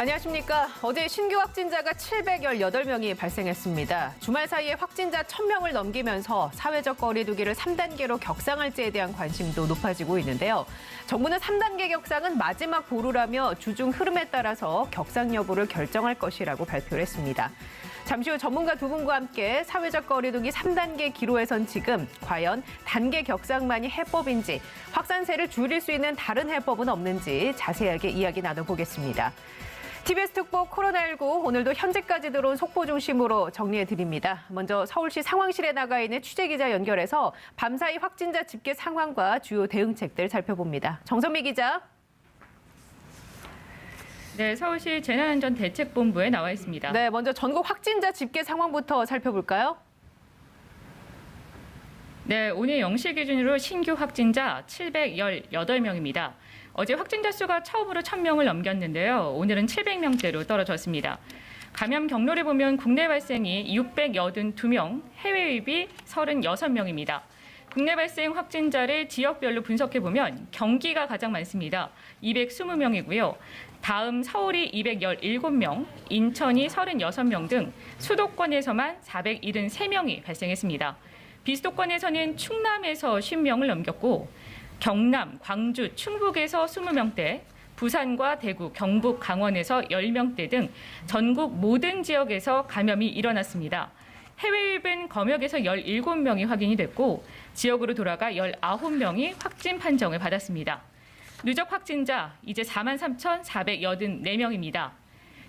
안녕하십니까. 어제 신규 확진자가 718명이 발생했습니다. 주말 사이에 확진자 1000명을 넘기면서 사회적 거리두기를 3단계로 격상할지에 대한 관심도 높아지고 있는데요. 정부는 3단계 격상은 마지막 보루라며 주중 흐름에 따라서 격상 여부를 결정할 것이라고 발표를 했습니다. 잠시 후 전문가 두 분과 함께 사회적 거리두기 3단계 기로에선 지금 과연 단계 격상만이 해법인지, 확산세를 줄일 수 있는 다른 해법은 없는지 자세하게 이야기 나눠보겠습니다. TBS 특보 코로나19 오늘도 현재까지 들어온 속보 중심으로 정리해드립니다. 먼저 서울시 상황실에 나가 있는 취재기자 연결해서 밤사이 확진자 집계 상황과 주요 대응책들 살펴봅니다. 정선미 기자. 네, 서울시 재난안전대책본부에 나와 있습니다. 네, 먼저 전국 확진자 집계 상황부터 살펴볼까요? 네, 오늘 0시 기준으로 신규 확진자 718명입니다. 어제 확진자 수가 처음으로 1000명을 넘겼는데요. 오늘은 700명대로 떨어졌습니다. 감염 경로를 보면 국내 발생이 682명, 해외 유입이 36명입니다. 국내 발생 확진자를 지역별로 분석해보면 경기가 가장 많습니다. 220명이고요. 다음 서울이 217명, 인천이 36명 등 수도권에서만 473명이 발생했습니다. 비수도권에서는 충남에서 50명을 넘겼고 경남, 광주, 충북에서 20명대, 부산과 대구, 경북, 강원에서 10명대 등 전국 모든 지역에서 감염이 일어났습니다. 해외 유입은 검역에서 17명이 확인이 됐고 지역으로 돌아가 19명이 확진 판정을 받았습니다. 누적 확진자 이제 43,484명입니다.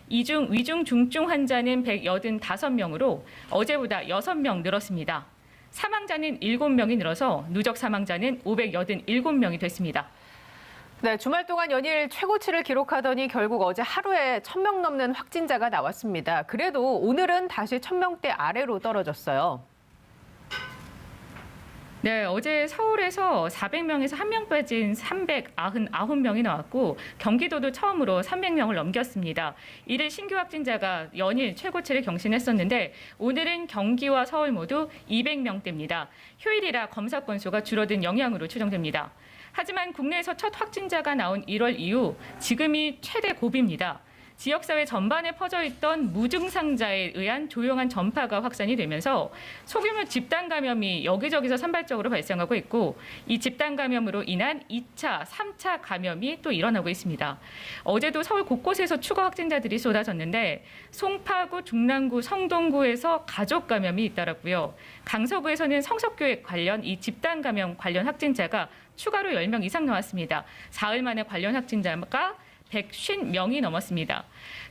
이중 위중 중증 환자는 185명으로 어제보다 6명 늘었습니다. 사망자는 7명이 늘어서 누적 사망자는 587명이 됐습니다. 네, 주말 동안 연일 최고치를 기록하더니 결국 어제 하루에 1000명 넘는 확진자가 나왔습니다. 그래도 오늘은 다시 1000명대 아래로 떨어졌어요. 네, 어제 서울에서 400명에서 1명 빠진 399명이 나왔고 경기도도 처음으로 300명을 넘겼습니다. 이를 신규 확진자가 연일 최고치를 경신했었는데 오늘은 경기와 서울 모두 200명대입니다. 휴일이라 검사 건수가 줄어든 영향으로 추정됩니다. 하지만 국내에서 첫 확진자가 나온 1월 이후 지금이 최대 고비입니다. 지역사회 전반에 퍼져 있던 무증상자에 의한 조용한 전파가 확산이 되면서 소규모 집단 감염이 여기저기서 산발적으로 발생하고 있고 이 집단 감염으로 인한 2차, 3차 감염이 또 일어나고 있습니다. 어제도 서울 곳곳에서 추가 확진자들이 쏟아졌는데 송파구, 중랑구, 성동구에서 가족 감염이 잇따랐고요. 강서구에서는 성석교회 관련 이 집단 감염 관련 확진자가 추가로 10명 이상 나왔습니다. 사흘 만에 관련 확진자가 150명이 넘었습니다.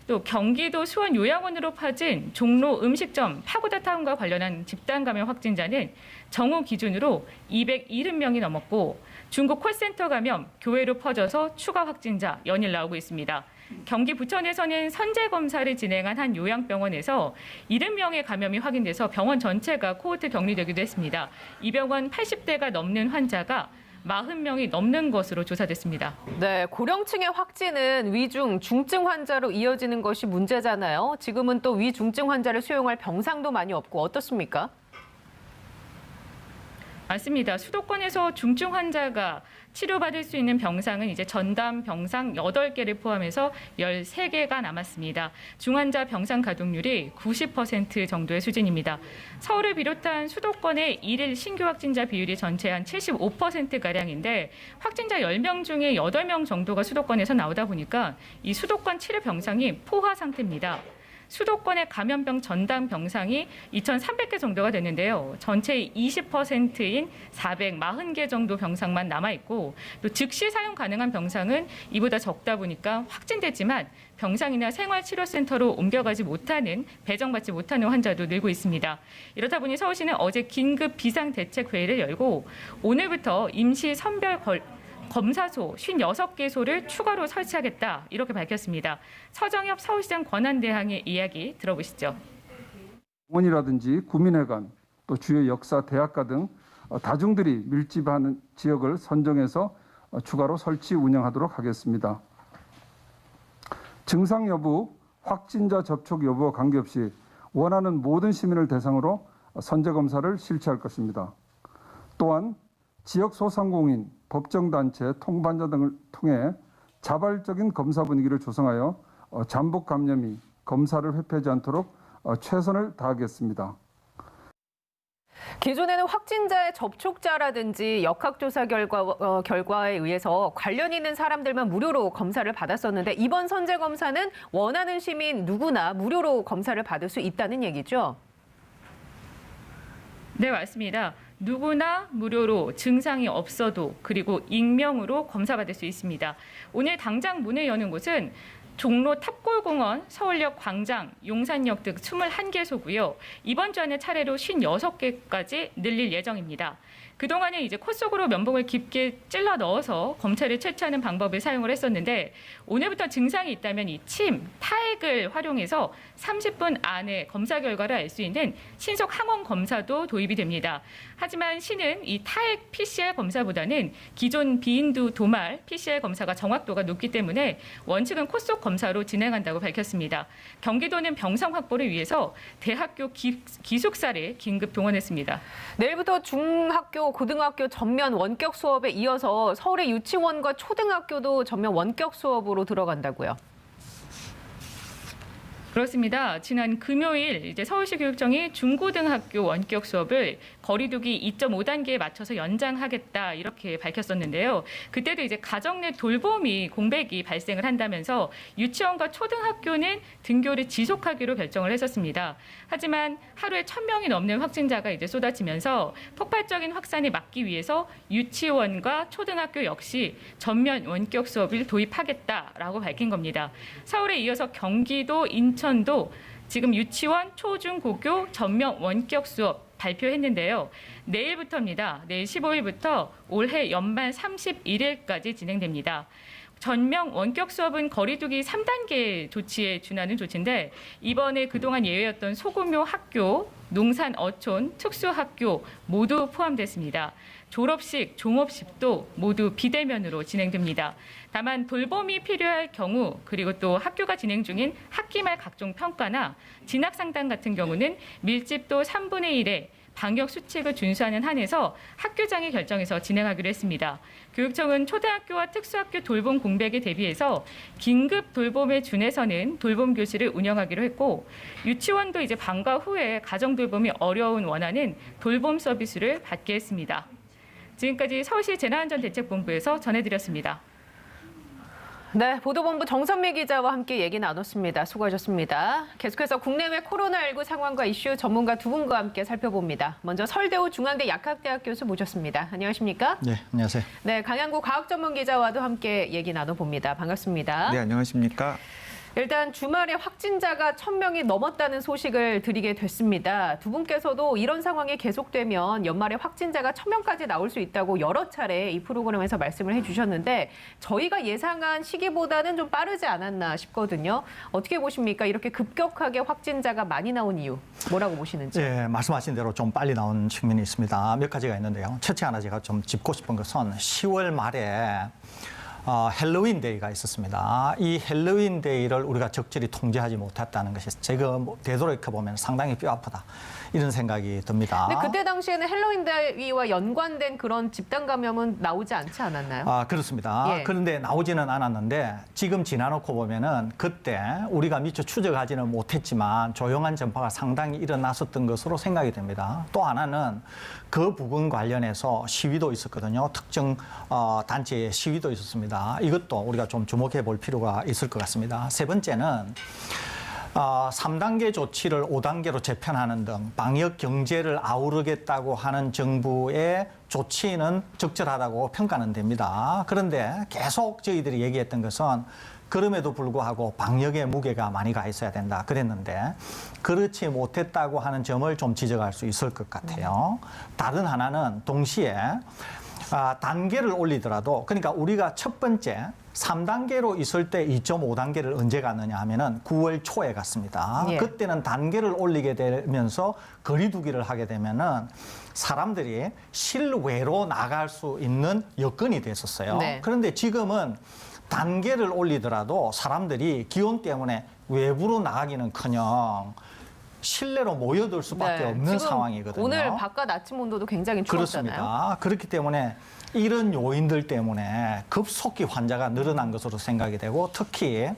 또 경기도 수원 요양원으로 파진 종로 음식점 파고다 타운과 관련한 집단 감염 확진자는 정오 기준으로 270명이 넘었고 중국 콜센터 감염 교외로 퍼져서 추가 확진자 연일 나오고 있습니다. 경기 부천에서는 선제 검사를 진행한 한 요양병원에서 70명의 감염이 확인돼서 병원 전체가 코호트 격리되기도 했습니다. 이 병원 80대가 넘는 환자가 40명이 넘는 것으로 조사됐습니다. 네, 고령층의 확진은 위중, 중증 환자로 이어지는 것이 문제잖아요. 지금은 또 위중증 환자를 수용할 병상도 많이 없고 어떻습니까? 맞습니다. 수도권에서 중증 환자가 치료받을 수 있는 병상은 이제 전담 병상 8개를 포함해서 13개가 남았습니다. 중환자 병상 가동률이 90% 정도의 수준입니다. 서울을 비롯한 수도권의 일일 신규 확진자 비율이 전체 한 75%가량인데 확진자 10명 중에 8명 정도가 수도권에서 나오다 보니까 이 수도권 치료 병상이 포화 상태입니다. 수도권의 감염병 전담 병상이 2,300개 정도가 됐는데요. 전체의 20%인 440개 정도 병상만 남아있고 또 즉시 사용 가능한 병상은 이보다 적다 보니까 확진됐지만 병상이나 생활치료센터로 옮겨가지 못하는, 배정받지 못하는 환자도 늘고 있습니다. 이렇다 보니 서울시는 어제 긴급 비상대책회의를 열고 오늘부터 임시 선별 검사소 56개소를 추가로 설치하겠다 이렇게 밝혔습니다. 서정엽 서울시장 권한대항의 이야기 들어보시죠. 공원이라든지 구민회관, 또 주요 역사, 대학가 등 다중들이 밀집하는 지역을 선정해서 추가로 설치 운영하도록 하겠습니다. 증상 여부, 확진자 접촉 여부와 관계없이 원하는 모든 시민을 대상으로 선제 검사를 실시할 것입니다. 또한 지역 소상공인, 법정단체, 통반자 등을 통해 자발적인 검사 분위기를 조성하여 잠복 감염이 검사를 회피하지 않도록 최선을 다하겠습니다. 기존에는 확진자의 접촉자라든지 역학조사 결과에 의해서 관련 있는 사람들만 무료로 검사를 받았었는데 이번 선제 검사는 원하는 시민 누구나 무료로 검사를 받을 수 있다는 얘기죠? 네, 맞습니다. 누구나 무료로 증상이 없어도 그리고 익명으로 검사받을 수 있습니다. 오늘 당장 문을 여는 곳은 종로 탑골공원, 서울역 광장, 용산역 등 21개소고요. 이번 주 안에 차례로 56개까지 늘릴 예정입니다. 그동안에 이제 코 속으로 면봉을 깊게 찔러 넣어서 검체를 채취하는 방법을 사용을 했었는데 오늘부터 증상이 있다면 이 침, 타액을 활용해서 30분 안에 검사 결과를 알 수 있는 신속 항원 검사도 도입이 됩니다. 하지만 시는 이 타액 PCR 검사보다는 기존 비인두 도말 PCR 검사가 정확도가 높기 때문에 원칙은 코 속 검사로 진행한다고 밝혔습니다. 경기도는 병상 확보를 위해서 대학교 기숙사를 긴급 동원했습니다. 내일부터 중학교, 고등학교 전면 원격 수업에 이어서 서울의 유치원과 초등학교도 전면 원격 수업으로 들어간다고요. 그렇습니다. 지난 금요일 이제 서울시 교육청이 중고등학교 원격 수업을 거리두기 2.5단계에 맞춰서 연장하겠다 이렇게 밝혔었는데요. 그때도 이제 가정 내 돌봄이 공백이 발생을 한다면서 유치원과 초등학교는 등교를 지속하기로 결정을 했었습니다. 하지만 하루에 1,000명이 넘는 확진자가 이제 쏟아지면서 폭발적인 확산을 막기 위해서 유치원과 초등학교 역시 전면 원격 수업을 도입하겠다라고 밝힌 겁니다. 서울에 이어서 경기도, 인천도 지금 유치원, 초, 중, 고교 전면 원격 수업 발표했는데요. 내일부터입니다. 내일 15일부터 올해 연말 31일까지 진행됩니다. 전면 원격 수업은 거리두기 3단계 조치에 준하는 조치인데 이번에 그동안 예외였던 소규모 학교, 농산 어촌, 특수학교 모두 포함됐습니다. 졸업식, 종업식도 모두 비대면으로 진행됩니다. 다만 돌봄이 필요할 경우 그리고 또 학교가 진행 중인 학기말 각종 평가나 진학상담 같은 경우는 밀집도 3분의 1에 방역 수칙을 준수하는 한에서 학교장이 결정해서 진행하기로 했습니다. 교육청은 초등학교와 특수학교 돌봄 공백에 대비해서 긴급 돌봄에 준해서는 돌봄 교실을 운영하기로 했고 유치원도 이제 방과 후에 가정 돌봄이 어려운 원하는 돌봄 서비스를 받게 했습니다. 지금까지 서울시 재난안전대책본부에서 전해드렸습니다. 네, 보도본부 정선미 기자와 함께 얘기 나눴습니다. 수고하셨습니다. 계속해서 국내외 코로나19 상황과 이슈 전문가 두 분과 함께 살펴봅니다. 먼저 설대우 중앙대 약학대학 교수 모셨습니다. 안녕하십니까? 네, 안녕하세요. 네, 강양구 과학전문기자와도 함께 얘기 나눠봅니다. 반갑습니다. 네, 안녕하십니까? 일단 주말에 확진자가 1,000명이 넘었다는 소식을 드리게 됐습니다. 두 분께서도 이런 상황이 계속되면 연말에 확진자가 1,000명까지 나올 수 있다고 여러 차례 이 프로그램에서 말씀을 해주셨는데 저희가 예상한 시기보다는 좀 빠르지 않았나 싶거든요. 어떻게 보십니까? 이렇게 급격하게 확진자가 많이 나온 이유 뭐라고 보시는지? 네, 말씀하신 대로 좀 빨리 나온 측면이 있습니다. 몇 가지가 있는데요. 첫째 하나 제가 좀 짚고 싶은 것은 10월 말에 헬로윈 데이가 있었습니다. 이 헬로윈 데이를 우리가 적절히 통제하지 못했다는 것이 지금 되돌이켜보면 상당히 뼈아프다. 이런 생각이 듭니다. 근데 그때 당시에는 헬로윈 데이와 연관된 그런 집단 감염은 나오지 않지 않았나요? 그렇습니다. 예. 그런데 나오지는 않았는데 지금 지나놓고 보면은 그때 우리가 미처 추적하지는 못했지만 조용한 전파가 상당히 일어났었던 것으로 생각이 됩니다. 또 하나는 그 부분 관련해서 시위도 있었거든요. 특정 단체의 시위도 있었습니다. 이것도 우리가 좀 주목해 볼 필요가 있을 것 같습니다. 세 번째는 3단계 조치를 5단계로 재편하는 등 방역 경제를 아우르겠다고 하는 정부의 조치는 적절하다고 평가는 됩니다. 그런데 계속 저희들이 얘기했던 것은 그럼에도 불구하고 방역의 무게가 많이 가 있어야 된다 그랬는데 그렇지 못했다고 하는 점을 좀 지적할 수 있을 것 같아요. 다른 하나는 동시에 단계를 올리더라도 그러니까 우리가 첫 번째 3단계로 있을 때 2.5단계를 언제 갔느냐 하면은 9월 초에 갔습니다. 예. 그때는 단계를 올리게 되면서 거리두기를 하게 되면은 사람들이 실외로 나갈 수 있는 여건이 됐었어요. 네. 그런데 지금은 단계를 올리더라도 사람들이 기온 때문에 외부로 나가기는커녕 실내로 모여들 수밖에 없는 지금 상황이거든요. 오늘 바깥 아침 온도도 굉장히 추웠잖아요. 그렇습니다. 그렇기 때문에 이런 요인들 때문에 급속히 환자가 늘어난 것으로 생각이 되고 특히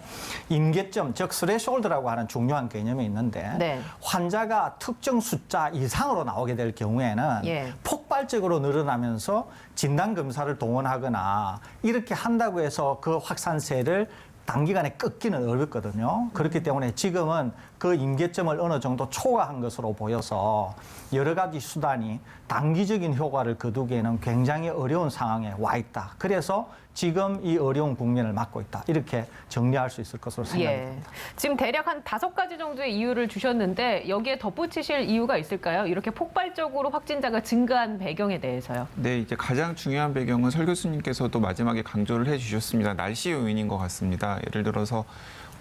임계점, 즉 스레숄드라고 하는 중요한 개념이 있는데 네. 환자가 특정 숫자 이상으로 나오게 될 경우에는 예. 폭발적으로 늘어나면서 진단검사를 동원하거나 이렇게 한다고 해서 그 확산세를 단기간에 끊기는 어렵거든요. 그렇기 때문에 지금은 그 임계점을 어느 정도 초과한 것으로 보여서 여러 가지 수단이 단기적인 효과를 거두기에는 굉장히 어려운 상황에 와 있다. 그래서 지금 이 어려운 국면을 맞고 있다. 이렇게 정리할 수 있을 것으로 생각합니다. 지금 대략 한 5가지 정도의 이유를 주셨는데 여기에 덧붙이실 이유가 있을까요? 이렇게 폭발적으로 확진자가 증가한 배경에 대해서요. 네, 이제 가장 중요한 배경은 설 교수님께서도 마지막에 강조를 해주셨습니다. 날씨 요인인 것 같습니다. 예를 들어서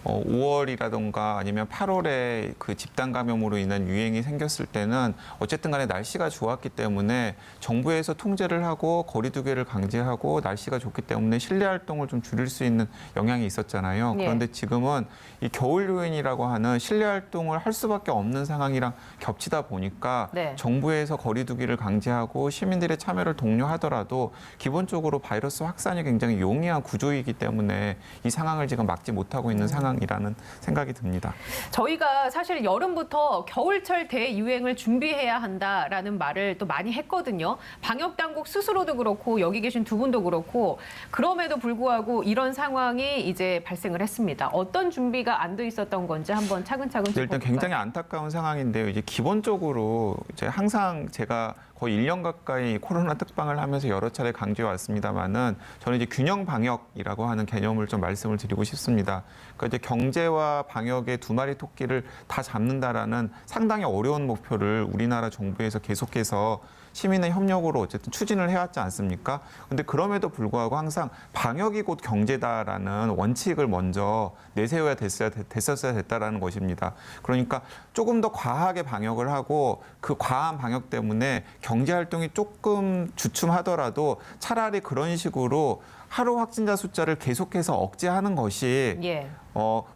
5월이라던가 아니면 8월에 그 집단 감염으로 인한 유행이 생겼을 때는 어쨌든 간에 날씨가 좋았기 때문에 정부에서 통제를 하고 거리 두기를 강제하고 날씨가 좋기 때문에 실내 활동을 좀 줄일 수 있는 영향이 있었잖아요. 예. 그런데 지금은 이 겨울 요인이라고 하는 실내 활동을 할 수밖에 없는 상황이랑 겹치다 보니까 네. 정부에서 거리 두기를 강제하고 시민들의 참여를 독려하더라도 기본적으로 바이러스 확산이 굉장히 용이한 구조이기 때문에 이 상황을 지금 막지 못하고 있는 상황이라는 생각이 듭니다. 저희가 사실 여름부터 겨울철 대유행을 준비해야 한다라는 말을 또 많이 했거든요. 방역당국 스스로도 그렇고 여기 계신 두 분도 그렇고 그럼에도 불구하고 이런 상황이 이제 발생을 했습니다. 어떤 준비가 안 돼 있었던 건지 한번 차근차근 네, 일단 짚어볼까요? 굉장히 안타까운 상황인데요. 이제 기본적으로 이제 항상 제가 거의 1년 가까이 코로나 특방을 하면서 여러 차례 강조해 왔습니다만은 저는 이제 균형 방역이라고 하는 개념을 좀 말씀을 드리고 싶습니다. 그러니까 이제 경제와 방역의 두 마리 토끼를 다 잡는다라는 상당히 어려운 목표를 우리나라 정부에서 계속해서 시민의 협력으로 어쨌든 추진을 해왔지 않습니까? 근데 그럼에도 불구하고 항상 방역이 곧 경제다라는 원칙을 먼저 내세워야 됐었어야 됐다라는 것입니다. 그러니까 조금 더 과하게 방역을 하고 그 과한 방역 때문에 경제 활동이 조금 주춤하더라도 차라리 그런 식으로 하루 확진자 숫자를 계속해서 억제하는 것이 예.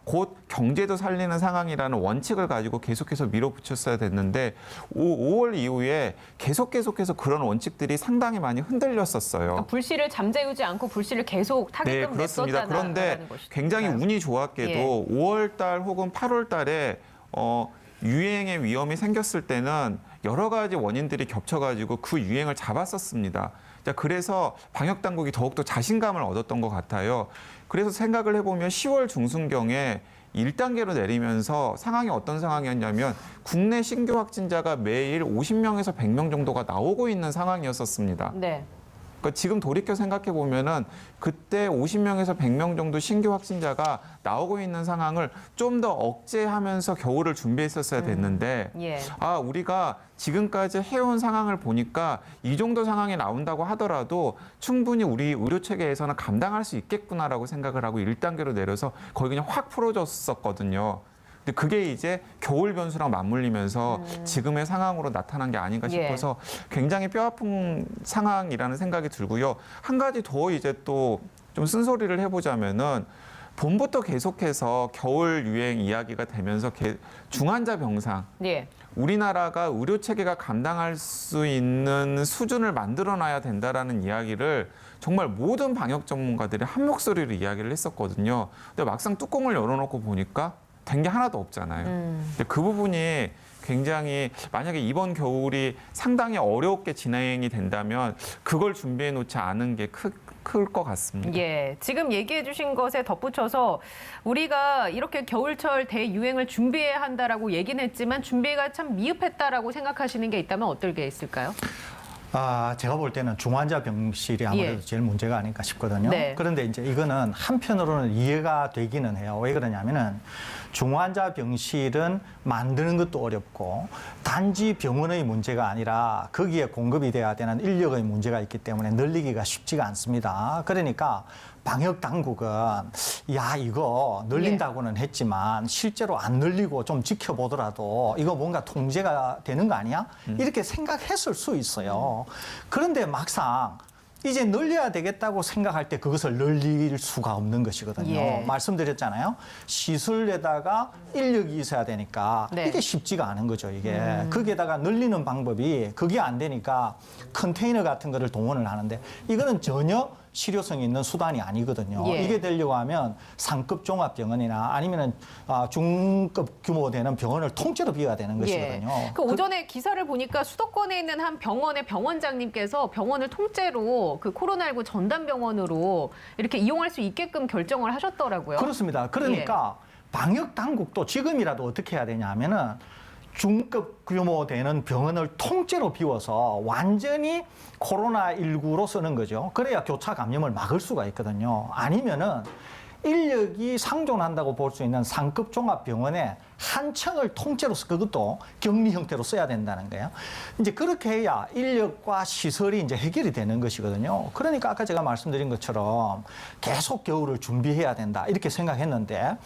곧 경제도 살리는 상황이라는 원칙을 가지고 계속해서 밀어붙였어야 됐는데 5월 이후에 계속해서 그런 원칙들이 상당히 많이 흔들렸었어요. 그러니까 불씨를 잠재우지 않고 불씨를 계속 네, 타게끔 그렇습니다. 그런데 냈었다는 것이죠. 굉장히 운이 좋았게도 예. 5월 달 혹은 8월 달에 유행의 위험이 생겼을 때는 여러 가지 원인들이 겹쳐가지고 그 유행을 잡았었습니다. 자, 그래서 방역 당국이 더욱더 자신감을 얻었던 것 같아요. 그래서 생각을 해보면 10월 중순경에 1단계로 내리면서 상황이 어떤 상황이었냐면 국내 신규 확진자가 매일 50명에서 100명 정도가 나오고 있는 상황이었었습니다. 네. 그러니까 지금 돌이켜 생각해 보면은 그때 50명에서 100명 정도 신규 확진자가 나오고 있는 상황을 좀 더 억제하면서 겨울을 준비했었어야 됐는데 예. 우리가 지금까지 해온 상황을 보니까 이 정도 상황이 나온다고 하더라도 충분히 우리 의료 체계에서는 감당할 수 있겠구나라고 생각을 하고 1단계로 내려서 거의 그냥 확 풀어줬었거든요. 근데 그게 이제 겨울 변수랑 맞물리면서 지금의 상황으로 나타난 게 아닌가 싶어서 굉장히 뼈아픈 상황이라는 생각이 들고요. 한 가지 더 이제 또 좀 쓴소리를 해보자면은 봄부터 계속해서 겨울 유행 이야기가 되면서 중환자 병상 예. 우리나라가 의료 체계가 감당할 수 있는 수준을 만들어놔야 된다라는 이야기를 정말 모든 방역 전문가들이 한 목소리로 이야기를 했었거든요. 근데 막상 뚜껑을 열어놓고 보니까 된 게 하나도 없잖아요. 근데 그 부분이 굉장히 만약에 이번 겨울이 상당히 어렵게 진행이 된다면 그걸 준비해 놓지 않은 게 클 것 같습니다. 예, 지금 얘기해 주신 것에 덧붙여서 우리가 이렇게 겨울철 대유행을 준비해야 한다라고 얘기는 했지만 준비가 참 미흡했다라고 생각하시는 게 있다면 어떨 게 있을까요? 제가 볼 때는 중환자 병실이 아무래도 예. 제일 문제가 아닐까 싶거든요. 네. 그런데 이제 이거는 한편으로는 이해가 되기는 해요. 왜 그러냐면은 중환자 병실은 만드는 것도 어렵고 단지 병원의 문제가 아니라 거기에 공급이 돼야 되는 인력의 문제가 있기 때문에 늘리기가 쉽지가 않습니다. 그러니까 방역 당국은 이거 늘린다고는 했지만 실제로 안 늘리고 좀 지켜보더라도 이거 뭔가 통제가 되는 거 아니야? 이렇게 생각했을 수 있어요. 그런데 막상 이제 늘려야 되겠다고 생각할 때 그것을 늘릴 수가 없는 것이거든요. 예. 말씀드렸잖아요. 시설에다가 인력이 있어야 되니까 네. 이게 쉽지가 않은 거죠, 이게. 거기에다가 늘리는 방법이 그게 안 되니까 컨테이너 같은 거를 동원을 하는데 이거는 전혀 실효성이 있는 수단이 아니거든요. 예. 이게 되려고 하면 상급 종합병원이나 아니면 중급 규모 되는 병원을 통째로 비워야 되는 것이거든요. 그 오전에 기사를 보니까 수도권에 있는 한 병원의 병원장님께서 병원을 통째로 그 코로나19 전담병원으로 이렇게 이용할 수 있게끔 결정을 하셨더라고요. 그렇습니다. 그러니까 방역 당국도 지금이라도 어떻게 해야 되냐 하면은 중급 규모 되는 병원을 통째로 비워서 완전히 코로나19로 쓰는 거죠. 그래야 교차 감염을 막을 수가 있거든요. 아니면은 인력이 상존한다고 볼 수 있는 상급 종합병원에 한 층을 통째로 그것도 격리 형태로 써야 된다는 거예요. 이제 그렇게 해야 인력과 시설이 이제 해결이 되는 것이거든요. 그러니까 아까 제가 말씀드린 것처럼 계속 겨울을 준비해야 된다 이렇게 생각했는데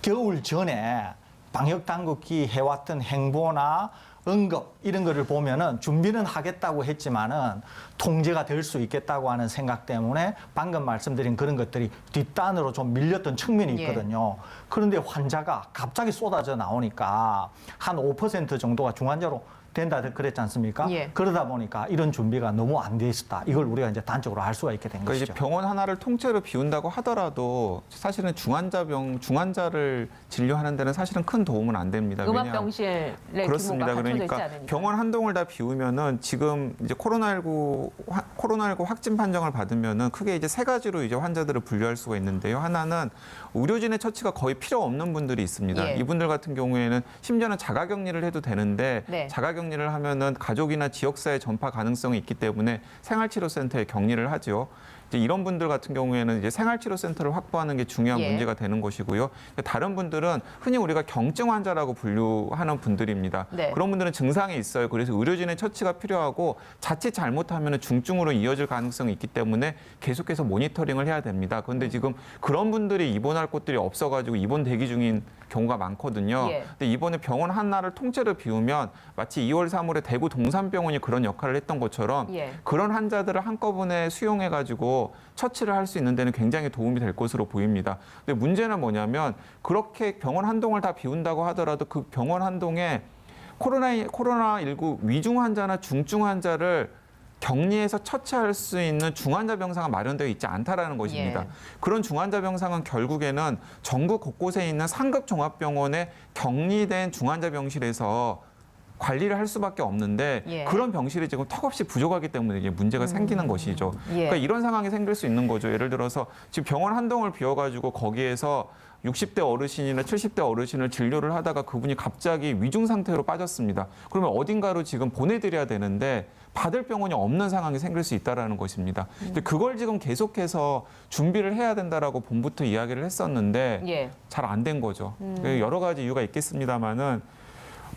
겨울 전에 방역 당국이 해왔던 행보나 응급 이런 거를 보면은 준비는 하겠다고 했지만은 통제가 될 수 있겠다고 하는 생각 때문에 방금 말씀드린 그런 것들이 뒷단으로 좀 밀렸던 측면이 있거든요. 그런데 환자가 갑자기 쏟아져 나오니까 한 5% 정도가 중환자로 된다 그랬지 않습니까? 예. 그러다 보니까 이런 준비가 너무 안 돼 있었다. 이걸 우리가 이제 단적으로 알 수가 있게 된 그러니까 것이죠. 이제 병원 하나를 통째로 비운다고 하더라도 사실은 중환자를 진료하는 데는 사실은 큰 도움은 안 됩니다. 음압병실의 그렇습니다. 규모가 갖춰져 있지 그러니까 않으니까. 병원 한 동을 다 비우면은 지금 이제 코로나19 확진 판정을 받으면은 크게 이제 세 가지로 이제 환자들을 분류할 수가 있는데요. 하나는 의료진의 처치가 거의 필요 없는 분들이 있습니다. 예. 이분들 같은 경우에는 심지어는 자가격리를 해도 되는데 네. 자가격리를 하면은 가족이나 지역사회 전파 가능성이 있기 때문에 생활치료센터에 격리를 하죠. 이제 이런 분들 같은 경우에는 이제 생활치료센터를 확보하는 게 중요한 예. 문제가 되는 것이고요. 다른 분들은 흔히 우리가 경증 환자라고 분류하는 분들입니다. 네. 그런 분들은 증상이 있어요. 그래서 의료진의 처치가 필요하고 자칫 잘못하면 중증으로 이어질 가능성이 있기 때문에 계속해서 모니터링을 해야 됩니다. 그런데 지금 그런 분들이 입원할 곳들이 없어가지고 입원 대기 중인 경우가 많거든요. 예. 근데 이번에 병원 하나를 통째로 비우면 마치 2월, 3월에 대구 동산병원이 그런 역할을 했던 것처럼 예. 그런 환자들을 한꺼번에 수용해가지고 처치를 할 수 있는 데는 굉장히 도움이 될 것으로 보입니다. 근데 문제는 뭐냐면 그렇게 병원 한 동을 다 비운다고 하더라도 그 병원 한 동에 코로나19 위중 환자나 중증 환자를 격리해서 처치할 수 있는 중환자 병상가 마련되어 있지 않다라는 것입니다. 예. 그런 중환자 병상은 결국에는 전국 곳곳에 있는 상급 종합병원에 격리된 중환자 병실에서 관리를 할 수밖에 없는데 예. 그런 병실이 지금 턱없이 부족하기 때문에 이제 문제가 생기는 것이죠. 예. 그러니까 이런 상황이 생길 수 있는 거죠. 예를 들어서 지금 병원 한 동을 비워가지고 거기에서 60대 어르신이나 70대 어르신을 진료를 하다가 그분이 갑자기 위중 상태로 빠졌습니다. 그러면 어딘가로 지금 보내드려야 되는데 받을 병원이 없는 상황이 생길 수 있다는 것입니다. 근데 그걸 지금 계속해서 준비를 해야 된다라고 봄부터 이야기를 했었는데 예. 잘 안 된 거죠. 여러 가지 이유가 있겠습니다만은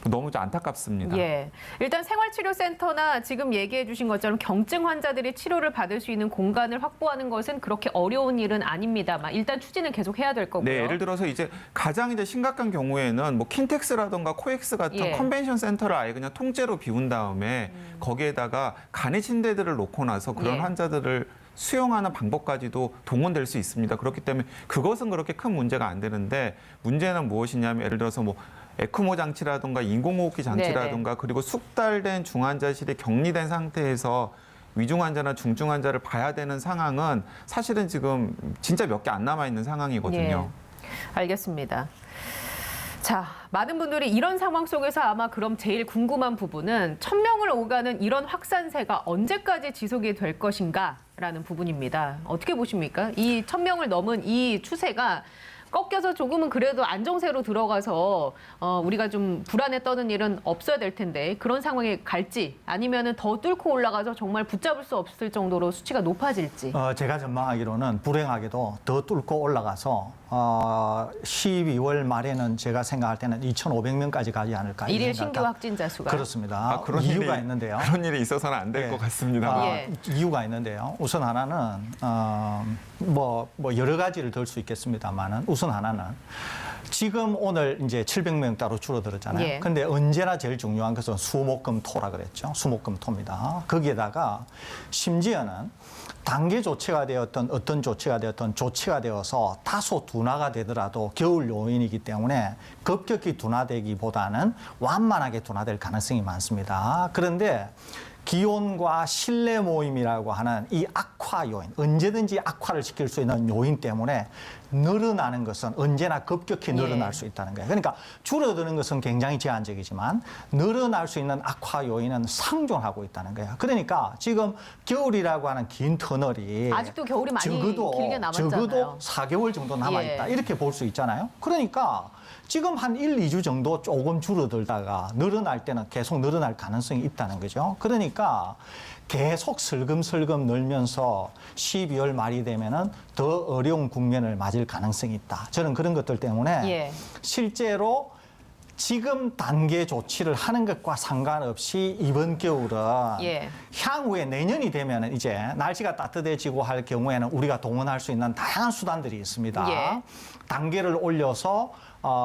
너무 안타깝습니다. 예. 일단 생활치료센터나 지금 얘기해 주신 것처럼 경증 환자들이 치료를 받을 수 있는 공간을 확보하는 것은 그렇게 어려운 일은 아닙니다만 일단 추진은 계속 해야 될 거고요. 네, 예를 들어서 이제 가장 이제 심각한 경우에는 뭐 킨텍스라든가 코엑스 같은 예. 컨벤션 센터를 아예 그냥 통째로 비운 다음에 거기에다가 간이 침대들을 놓고 나서 그런 예. 환자들을 수용하는 방법까지도 동원될 수 있습니다. 그렇기 때문에 그것은 그렇게 큰 문제가 안 되는데 문제는 무엇이냐면 예를 들어서 뭐 에크모 장치라든가 인공호흡기 장치라든가 그리고 숙달된 중환자실에 격리된 상태에서 위중 환자나 중증 환자를 봐야 되는 상황은 사실은 지금 진짜 몇 개 안 남아 있는 상황이거든요. 예. 알겠습니다. 자, 많은 분들이 이런 상황 속에서 아마 그럼 제일 궁금한 부분은 1,000명을 오가는 이런 확산세가 언제까지 지속이 될 것인가라는 부분입니다. 어떻게 보십니까? 이 1,000명을 넘은 이 추세가 꺾여서 조금은 그래도 안정세로 들어가서 우리가 좀 불안에 떠는 일은 없어야 될 텐데 그런 상황에 갈지 아니면은 더 뚫고 올라가서 정말 붙잡을 수 없을 정도로 수치가 높아질지. 제가 전망하기로는 불행하게도 더 뚫고 올라가서 12월 말에는 제가 생각할 때는 2,500명까지 가지 않을까. 이 일일 생각이 신규 확진자 수가. 그렇습니다. 그런 이유가 일이, 있는데요. 그런 일이 있어서는 안 될 것 네. 같습니다. 예. 이유가 있는데요. 우선 하나는 뭐 여러 가지를 들 수 있겠습니다만은 우선 하나는 지금 오늘 이제 700명 따로 줄어들었잖아요. 예. 근데 언제나 제일 중요한 것은 수목금토라 그랬죠. 수목금토입니다. 거기에다가 심지어는 단계 조치가 되었던 어떤 조치가 되었던 조치가 되어서 다소 둔화가 되더라도 겨울 요인이기 때문에 급격히 둔화되기보다는 완만하게 둔화될 가능성이 많습니다. 그런데 기온과 실내 모임이라고 하는 이 악화 요인, 언제든지 악화를 시킬 수 있는 요인 때문에 늘어나는 것은 언제나 급격히 늘어날 수 있다는 거예요. 그러니까 줄어드는 것은 굉장히 제한적이지만 늘어날 수 있는 악화 요인은 상존하고 있다는 거예요. 그러니까 지금 겨울이라고 하는 긴 터널이 아직도 겨울이 많이 길게 남았잖아요. 적어도 4개월 정도 남아있다. 예. 이렇게 볼 수 있잖아요. 그러니까 지금 한 1, 2주 정도 조금 줄어들다가 늘어날 때는 계속 늘어날 가능성이 있다는 거죠. 그러니까 계속 슬금슬금 늘면서 12월 말이 되면은 더 어려운 국면을 맞을 가능성이 있다. 저는 그런 것들 때문에 예. 실제로 지금 단계 조치를 하는 것과 상관없이 이번 겨울은 예. 향후에 내년이 되면 이제 날씨가 따뜻해지고 할 경우에는 우리가 동원할 수 있는 다양한 수단들이 있습니다. 예. 단계를 올려서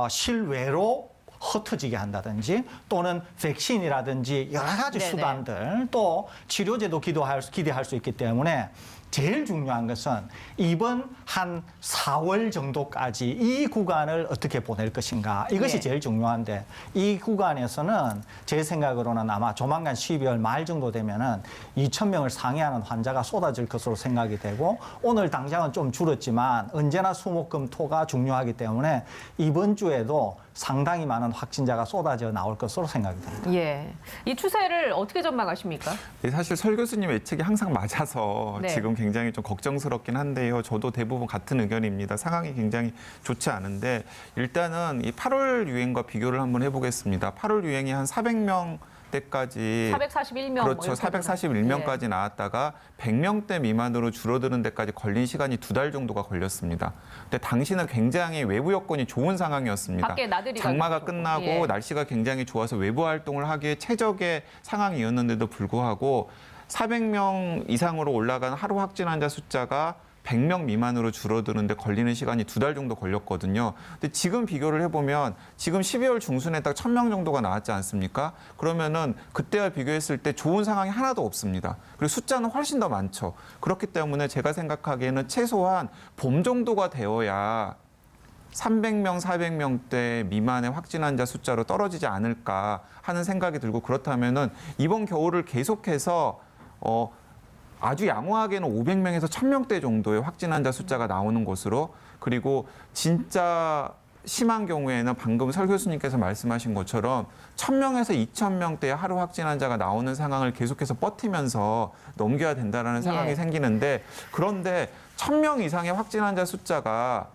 실외로 흩어지게 한다든지 또는 백신이라든지 여러 가지 네네. 수단들 또 치료제도 기대할 수 있기 때문에 제일 중요한 것은 이번 한 4월 정도까지 이 구간을 어떻게 보낼 것인가 이것이 예. 제일 중요한데 이 구간에서는 제 생각으로는 아마 조만간 12월 말 정도 되면은 2,000명을 상회하는 환자가 쏟아질 것으로 생각이 되고 오늘 당장은 좀 줄었지만 언제나 수목금토가 중요하기 때문에 이번 주에도 상당히 많은 확진자가 쏟아져 나올 것으로 생각이 됩니다. 예. 이 추세를 어떻게 전망하십니까? 네, 사실 설 교수님 예측이 항상 맞아서 네. 지금 굉장히 좀 걱정스럽긴 한데요. 저도 대부분 같은 의견입니다. 상황이 굉장히 좋지 않은데 일단은 이 8월 유행과 비교를 한번 해보겠습니다. 8월 유행이 한 400명 때까지 441명. 그렇죠. 441명까지 나왔다가 100명대 미만으로 줄어드는 데까지 걸린 시간이 2달 정도가 걸렸습니다. 근데 당시는 굉장히 외부 여건이 좋은 상황이었습니다. 밖에 나들이가 장마가 좋고. 끝나고 예. 날씨가 굉장히 좋아서 외부 활동을 하기에 최적의 상황이었는데도 불구하고 400명 이상으로 올라간 하루 확진 환자 숫자가 100명 미만으로 줄어드는데 걸리는 시간이 2달 정도 걸렸거든요. 근데 지금 비교를 해보면 지금 12월 중순에 딱 1,000명 정도가 나왔지 않습니까? 그러면은 그때와 비교했을 때 좋은 상황이 하나도 없습니다. 그리고 숫자는 훨씬 더 많죠. 그렇기 때문에 제가 생각하기에는 최소한 봄 정도가 되어야 300명, 400명대 미만의 확진 환자 숫자로 떨어지지 않을까 하는 생각이 들고 그렇다면은 이번 겨울을 계속해서 아주 양호하게는 500명에서 1,000명대 정도의 확진 환자 숫자가 나오는 것으로 그리고 진짜 심한 경우에는 방금 설 교수님께서 말씀하신 것처럼 1,000명에서 2,000명대의 하루 확진 환자가 나오는 상황을 계속해서 버티면서 넘겨야 된다는 상황이 예. 생기는데 그런데 1,000명 이상의 확진 환자 숫자가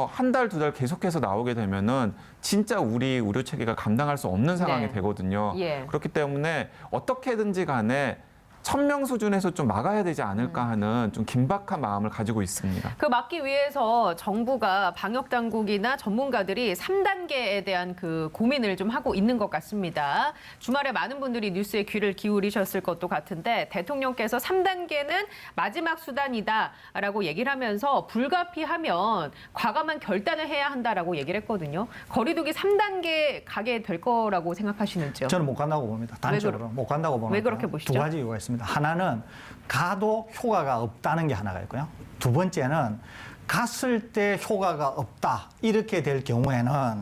한 달, 2달 계속해서 나오게 되면은 진짜 우리 의료 체계가 감당할 수 없는 상황이 네. 되거든요. 예. 그렇기 때문에 어떻게든지 간에 1,000명 수준에서 좀 막아야 되지 않을까 하는 좀 긴박한 마음을 가지고 있습니다. 그 막기 위해서 정부가 방역 당국이나 전문가들이 3단계에 대한 그 고민을 좀 하고 있는 것 같습니다. 주말에 많은 분들이 뉴스에 귀를 기울이셨을 것도 같은데 대통령께서 3단계는 마지막 수단이다라고 얘기를 하면서 불가피하면 과감한 결단을 해야 한다라고 얘기를 했거든요. 거리두기 3단계 가게 될 거라고 생각하시는지요? 저는 못 간다고 봅니다. 단적으로 못 간다고 봅니다. 왜 그렇게 보시죠? 두 가지 이유가 있습니다. 하나는 가도 효과가 없다는 게 하나가 있고요. 두 번째는 갔을 때 효과가 없다. 이렇게 될 경우에는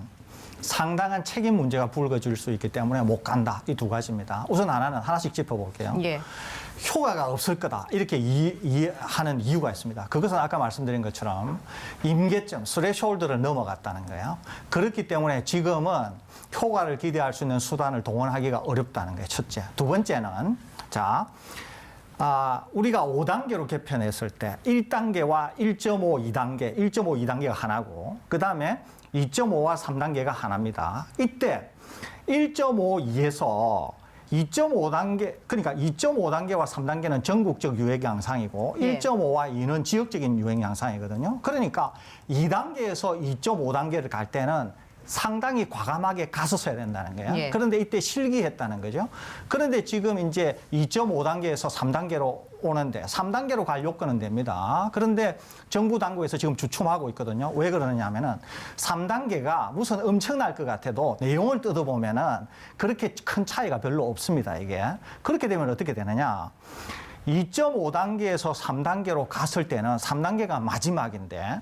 상당한 책임 문제가 불거질 수 있기 때문에 못 간다. 이 두 가지입니다. 우선 하나씩 짚어볼게요. 예. 효과가 없을 거다. 이렇게 이해하는 이유가 있습니다. 그것은 아까 말씀드린 것처럼 임계점, 스레숄드를 넘어갔다는 거예요. 그렇기 때문에 지금은 효과를 기대할 수 있는 수단을 동원하기가 어렵다는 거예요. 첫째. 두 번째는 우리가 5단계로 개편했을 때 1단계와 1.5, 2단계, 1.5, 2단계가 하나고 그다음에 2.5와 3단계가 하나입니다. 이때 1.5에서 2.5단계, 그러니까 2.5단계와 3단계는 전국적 유행 양상이고 예. 1.5와 2는 지역적인 유행 양상이거든요. 그러니까 2단계에서 2.5단계를 갈 때는 상당히 과감하게 갔었어야 된다는 거예요. 예. 그런데 이때 실기했다는 거죠. 그런데 지금 이제 2.5단계에서 3단계로 오는데 3단계로 갈 요건은 됩니다. 그런데 정부 당국에서 지금 주춤하고 있거든요. 왜 그러느냐 하면은 3단계가 무슨 엄청날 것 같아도 내용을 뜯어보면은 그렇게 큰 차이가 별로 없습니다, 이게. 그렇게 되면 어떻게 되느냐. 2.5단계에서 3단계로 갔을 때는 3단계가 마지막인데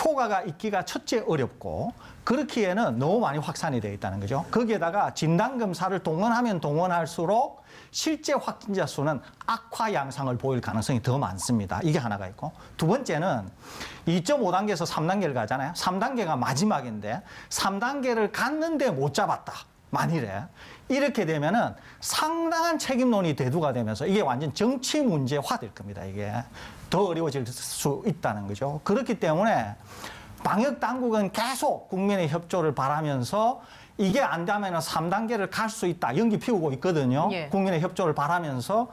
효과가 있기가 첫째 어렵고 그렇기에는 너무 많이 확산이 되어 있다는 거죠. 거기에다가 진단검사를 동원하면 동원할수록 실제 확진자 수는 악화 양상을 보일 가능성이 더 많습니다. 이게 하나가 있고 두 번째는 2.5단계에서 3단계를 가잖아요. 3단계가 마지막인데 3단계를 갔는데 못 잡았다. 만일에 이렇게 되면은 상당한 책임론이 대두가 되면서 이게 완전 정치 문제화 될 겁니다. 이게 더 어려워질 수 있다는 거죠. 그렇기 때문에 방역 당국은 계속 국민의 협조를 바라면서 이게 안 되면은 3단계를 갈 수 있다. 연기 피우고 있거든요. 예. 국민의 협조를 바라면서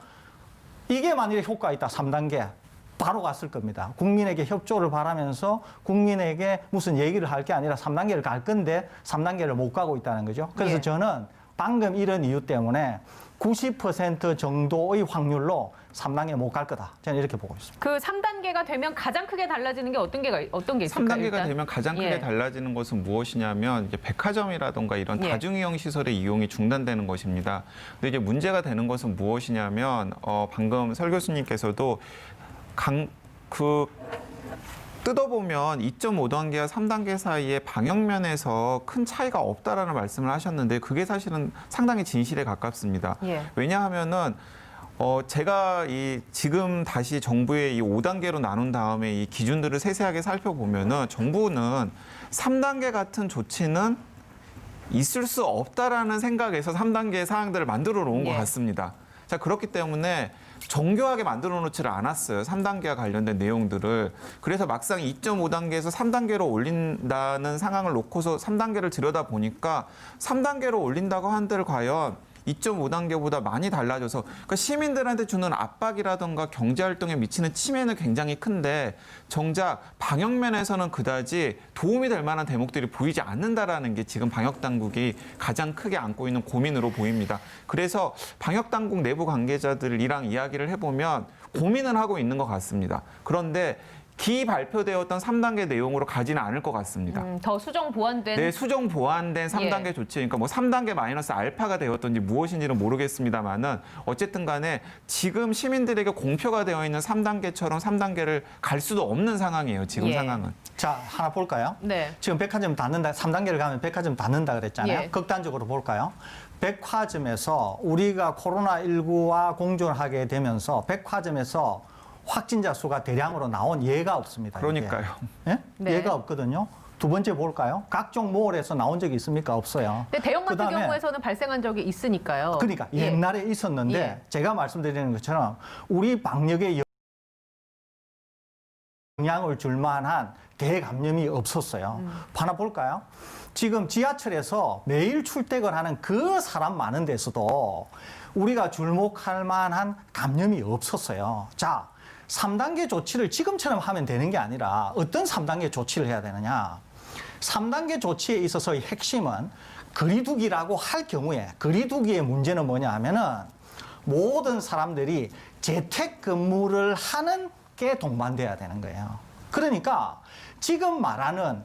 이게 만일에 효과가 있다. 3단계. 바로 갔을 겁니다. 국민에게 협조를 바라면서 국민에게 무슨 얘기를 할 게 아니라 3단계를 갈 건데 3단계를 못 가고 있다는 거죠. 그래서 예. 저는 방금 이런 이유 때문에 90% 정도의 확률로 3단계 못 갈 거다. 저는 이렇게 보고 있습니다. 그 3단계가 되면 가장 크게 달라지는 게 어떤 게 있을까요? 3단계가 일단? 되면 가장 크게 예. 달라지는 것은 무엇이냐면 이제 백화점이라든가 이런 예. 다중이용 시설의 이용이 중단되는 것입니다. 근데 이제 문제가 되는 것은 무엇이냐면 방금 설 교수님께서도 뜯어보면 2.5단계와 3단계 사이에 방역면에서 큰 차이가 없다라는 말씀을 하셨는데 그게 사실은 상당히 진실에 가깝습니다. 예. 왜냐하면은 제가 지금 다시 정부의 이 5단계로 나눈 다음에 이 기준들을 세세하게 살펴보면은 정부는 3단계 같은 조치는 있을 수 없다라는 생각에서 3단계 사항들을 만들어 놓은 예. 것 같습니다. 자, 그렇기 때문에 정교하게 만들어 놓지를 않았어요. 3단계와 관련된 내용들을. 그래서 막상 2.5단계에서 3단계로 올린다는 상황을 놓고서 3단계를 들여다보니까 3단계로 올린다고 한들 과연 2.5단계보다 많이 달라져서 그러니까 시민들한테 주는 압박이라든가 경제활동에 미치는 침해는 굉장히 큰데 정작 방역면에서는 그다지 도움이 될 만한 대목들이 보이지 않는다라는 게 지금 방역당국이 가장 크게 안고 있는 고민으로 보입니다. 그래서 방역당국 내부 관계자들이랑 이야기를 해보면 고민은 하고 있는 것 같습니다. 그런데 발표되었던 3단계 내용으로 가지는 않을 것 같습니다. 더 수정 보완된 네, 수정 보완된 3단계 예. 조치, 그러니까 뭐 3단계 마이너스 알파가 되었던지 무엇인지는 모르겠습니다만은 어쨌든 간에 지금 시민들에게 공표가 되어 있는 3단계처럼 3단계를 갈 수도 없는 상황이에요. 지금 예. 상황은. 자, 하나 볼까요? 네. 지금 백화점 닫는다, 3단계를 가면 백화점 닫는다 그랬잖아요. 예. 극단적으로 볼까요? 백화점에서 우리가 코로나19와 공존하게 되면서 백화점에서 확진자 수가 대량으로 나온 예가 없습니다. 그러니까요. 예? 네. 예가 없거든요. 두 번째 볼까요? 각종 몰에서 나온 적이 있습니까? 없어요. 근데 대형마트 그다음에 경우에서는 발생한 적이 있으니까요. 그러니까 예. 옛날에 있었는데 예. 제가 말씀드리는 것처럼 우리 방역에 영향을 줄 만한 대감염이 없었어요. 하나 볼까요? 지금 지하철에서 매일 출퇴근하는 그 사람 많은 데서도 우리가 줄목할 만한 감염이 없었어요. 자, 3단계 조치를 지금처럼 하면 되는 게 아니라 어떤 3단계 조치를 해야 되느냐. 3단계 조치에 있어서의 핵심은 거리두기라고 할 경우에 거리두기의 문제는 뭐냐 하면은 모든 사람들이 재택근무를 하는 게 동반돼야 되는 거예요. 그러니까 지금 말하는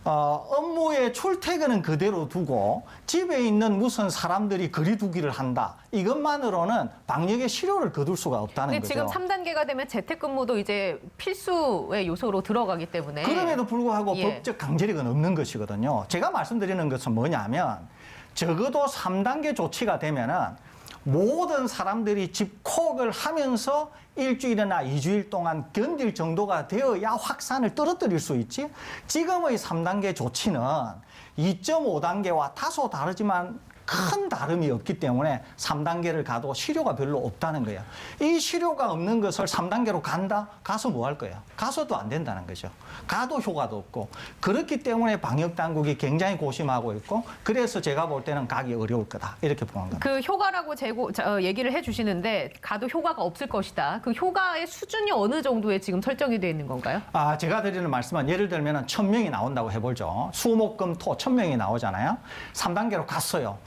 업무의 출퇴근은 그대로 두고 집에 있는 무슨 사람들이 거리두기를 한다. 이것만으로는 방역의 실효를 거둘 수가 없다는 근데 거죠. 지금 3단계가 되면 재택근무도 이제 필수의 요소로 들어가기 때문에 그럼에도 불구하고 예. 법적 강제력은 없는 것이거든요. 제가 말씀드리는 것은 뭐냐면 적어도 3단계 조치가 되면은 모든 사람들이 집콕을 하면서 일주일이나 2주일 동안 견딜 정도가 되어야 확산을 떨어뜨릴 수 있지. 지금의 3단계 조치는 2.5단계와 다소 다르지만 큰 다름이 없기 때문에 3단계를 가도 실효가 별로 없다는 거예요. 이 실효가 없는 것을 3단계로 간다? 가서 뭐 할 거예요? 가서도 안 된다는 거죠. 가도 효과도 없고. 그렇기 때문에 방역당국이 굉장히 고심하고 있고 그래서 제가 볼 때는 가기 어려울 거다. 이렇게 보는 겁니다. 그 효과라고 얘기를 해주시는데 가도 효과가 없을 것이다. 그 효과의 수준이 어느 정도에 지금 설정이 되어 있는 건가요? 제가 드리는 말씀은 예를 들면 1,000명이 나온다고 해보죠. 수, 목, 금, 토 1,000명이 나오잖아요. 3단계로 갔어요.